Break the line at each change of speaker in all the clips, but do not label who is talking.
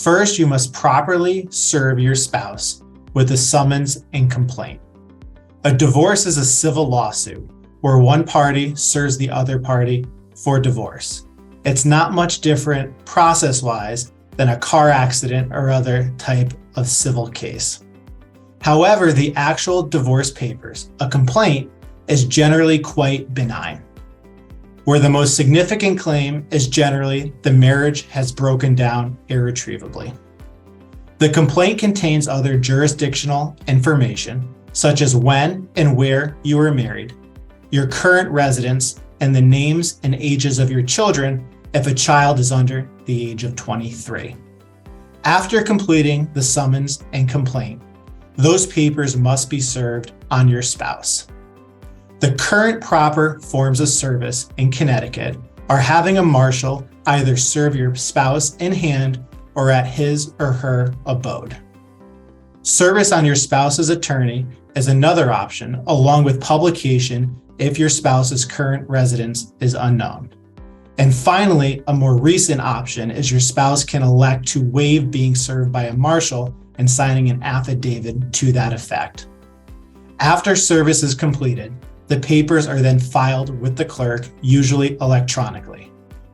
First, you must properly serve your spouse with a summons and complaint. A divorce is a civil lawsuit where one party serves the other party for divorce. It's not much different process-wise than a car accident or other type of civil case. However, the actual divorce papers, a complaint, is generally quite benign, where the most significant claim is generally the marriage has broken down irretrievably. The complaint contains other jurisdictional information, such as when and where you were married, your current residence, and the names and ages of your children if a child is under the age of 23. After completing the summons and complaint, those papers must be served on your spouse. The current proper forms of service in Connecticut are having a marshal either serve your spouse in hand or at his or her abode. Service on your spouse's attorney is another option, along with publication if your spouse's current residence is unknown. And finally, a more recent option is your spouse can elect to waive being served by a marshal and signing an affidavit to that effect. After service is completed, the papers are then filed with the clerk, usually electronically.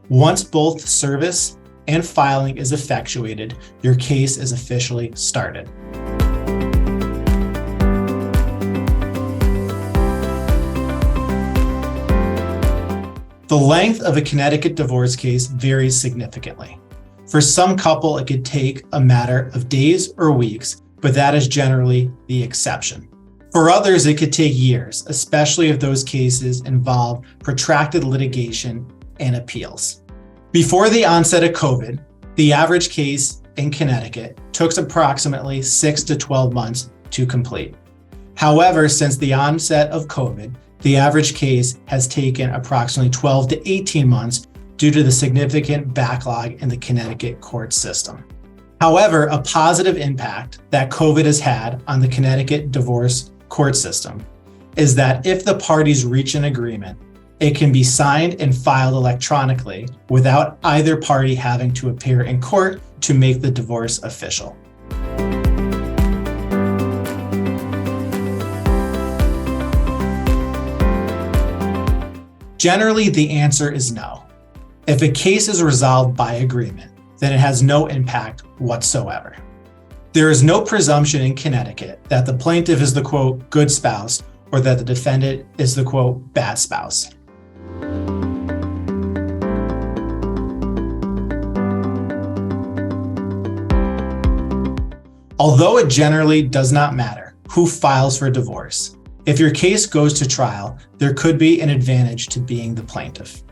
Once both service and filing is effectuated, your case is officially started. The length of a Connecticut divorce case varies significantly. For some couple, it could take a matter of days or weeks, but that is generally the exception. For others, it could take years, especially if those cases involve protracted litigation and appeals. Before the onset of COVID, the average case in Connecticut took approximately 6 to 12 months to complete. However, since the onset of COVID, the average case has taken approximately 12 to 18 months due to the significant backlog in the Connecticut court system. However, a positive impact that COVID has had on the Connecticut divorce court system is that if the parties reach an agreement, it can be signed and filed electronically without either party having to appear in court to make the divorce official. Generally, the answer is no. If a case is resolved by agreement, then it has no impact whatsoever. There is no presumption in Connecticut that the plaintiff is the quote, good spouse, or that the defendant is the quote, bad spouse. Although it generally does not matter who files for divorce, if your case goes to trial, there could be an advantage to being the plaintiff.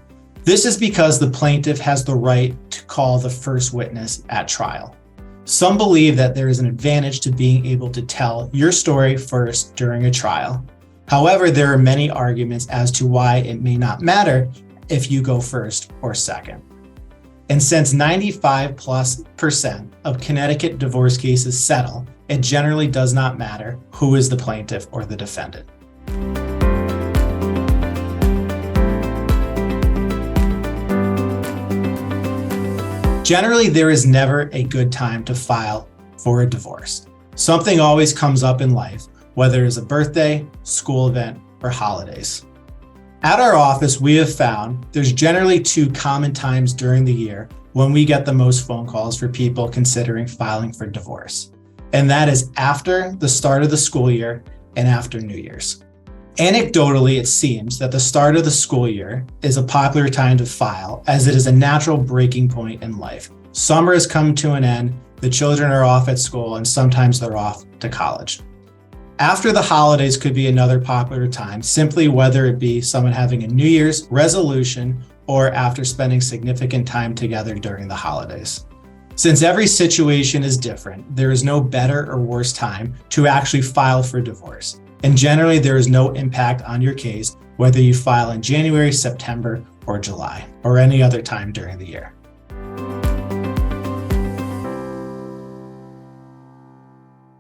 This is because the plaintiff has the right to call the first witness at trial. Some believe that there is an advantage to being able to tell your story first during a trial. However, there are many arguments as to why it may not matter if you go first or second. And since 95+% of Connecticut divorce cases settle, it generally does not matter who is the plaintiff or the defendant. Generally, there is never a good time to file for a divorce. Something always comes up in life, whether it's a birthday, school event, or holidays. At our office, we have found there's generally 2 common times during the year when we get the most phone calls for people considering filing for divorce. And that is after the start of the school year and after New Year's. Anecdotally, it seems that the start of the school year is a popular time to file, as it is a natural breaking point in life. Summer has come to an end, the children are off at school, and sometimes they're off to college. After the holidays could be another popular time, simply whether it be someone having a New Year's resolution or after spending significant time together during the holidays. Since every situation is different, there is no better or worse time to actually file for divorce. And generally, there is no impact on your case, whether you file in January, September, or July, or any other time during the year.